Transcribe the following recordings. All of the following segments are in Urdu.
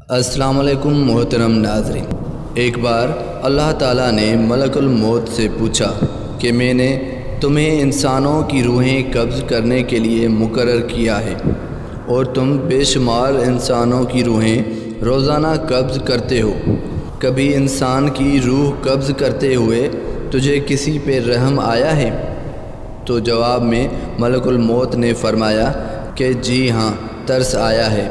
السلام علیکم محترم ناظرین۔ ایک بار اللہ تعالیٰ نے ملک الموت سے پوچھا کہ میں نے تمہیں انسانوں کی روحیں قبض کرنے کے لیے مقرر کیا ہے اور تم بے شمار انسانوں کی روحیں روزانہ قبض کرتے ہو، کبھی انسان کی روح قبض کرتے ہوئے تجھے کسی پہ رحم آیا ہے؟ تو جواب میں ملک الموت نے فرمایا کہ جی ہاں، ترس آیا ہے۔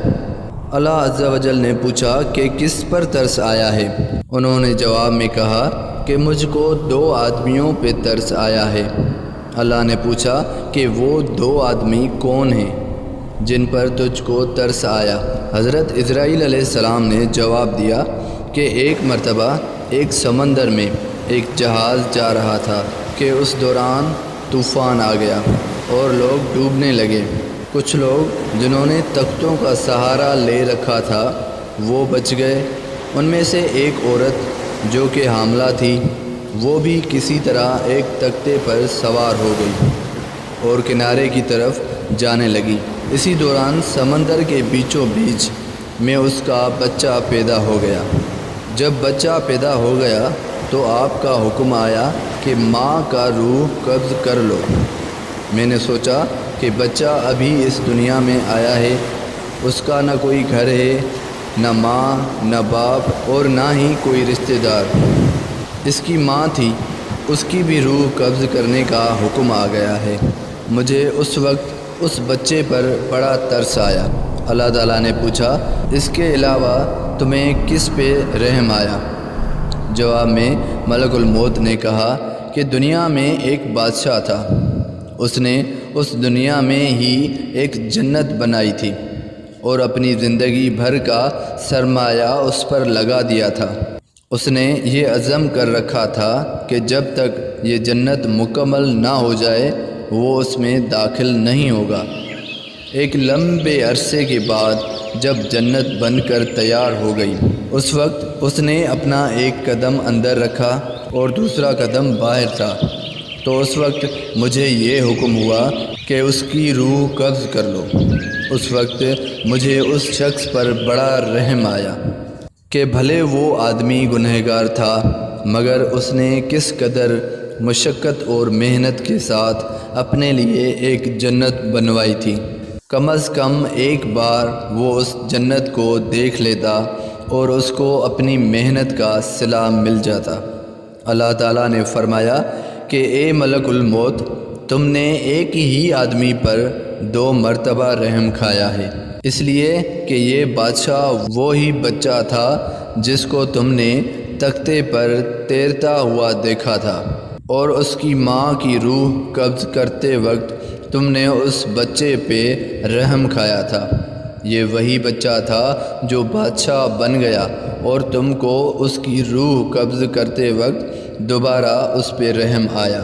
اللہ عز و جل نے پوچھا کہ کس پر ترس آیا ہے؟ انہوں نے جواب میں کہا کہ مجھ کو 2 آدمیوں پہ ترس آیا ہے۔ اللہ نے پوچھا کہ وہ 2 آدمی کون ہیں جن پر تجھ کو ترس آیا؟ حضرت اسرائیل علیہ السلام نے جواب دیا کہ ایک مرتبہ ایک سمندر میں ایک جہاز جا رہا تھا کہ اس دوران طوفان آ گیا اور لوگ ڈوبنے لگے۔ کچھ لوگ جنہوں نے تختوں کا سہارا لے رکھا تھا وہ بچ گئے۔ ان میں سے ایک عورت جو کہ حاملہ تھی وہ بھی کسی طرح ایک تختے پر سوار ہو گئی اور کنارے کی طرف جانے لگی۔ اسی دوران سمندر کے بیچوں بیچ میں اس کا بچہ پیدا ہو گیا۔ جب بچہ پیدا ہو گیا تو آپ کا حکم آیا کہ ماں کا روح قبض کر لو۔ میں نے سوچا کہ بچہ ابھی اس دنیا میں آیا ہے، اس کا نہ کوئی گھر ہے، نہ ماں نہ باپ اور نہ ہی کوئی رشتہ دار۔ اس کی ماں تھی، اس کی بھی روح قبض کرنے کا حکم آ گیا ہے۔ مجھے اس وقت اس بچے پر بڑا ترس آیا۔ اللہ تعالیٰ نے پوچھا اس کے علاوہ تمہیں کس پہ رحم آیا؟ جواب میں ملک الموت نے کہا کہ دنیا میں ایک بادشاہ تھا، اس نے اس دنیا میں ہی ایک جنت بنائی تھی اور اپنی زندگی بھر کا سرمایہ اس پر لگا دیا تھا۔ اس نے یہ عزم کر رکھا تھا کہ جب تک یہ جنت مکمل نہ ہو جائے وہ اس میں داخل نہیں ہوگا۔ ایک لمبے عرصے کے بعد جب جنت بن کر تیار ہو گئی، اس وقت اس نے اپنا ایک قدم اندر رکھا اور دوسرا قدم باہر تھا، تو اس وقت مجھے یہ حکم ہوا کہ اس کی روح قبض کر لو۔ اس وقت مجھے اس شخص پر بڑا رحم آیا کہ بھلے وہ آدمی گنہگار تھا مگر اس نے کس قدر مشقت اور محنت کے ساتھ اپنے لیے ایک جنت بنوائی تھی۔ کم از کم ایک بار وہ اس جنت کو دیکھ لیتا اور اس کو اپنی محنت کا صلہ مل جاتا۔ اللہ تعالیٰ نے فرمایا کہ اے ملک الموت، تم نے ایک ہی آدمی پر 2 مرتبہ رحم کھایا ہے، اس لیے کہ یہ بادشاہ وہی بچہ تھا جس کو تم نے تختے پر تیرتا ہوا دیکھا تھا، اور اس کی ماں کی روح قبض کرتے وقت تم نے اس بچے پہ رحم کھایا تھا۔ یہ وہی بچہ تھا جو بادشاہ بن گیا اور تم کو اس کی روح قبض کرتے وقت دوبارہ اس پہ رحم آیا۔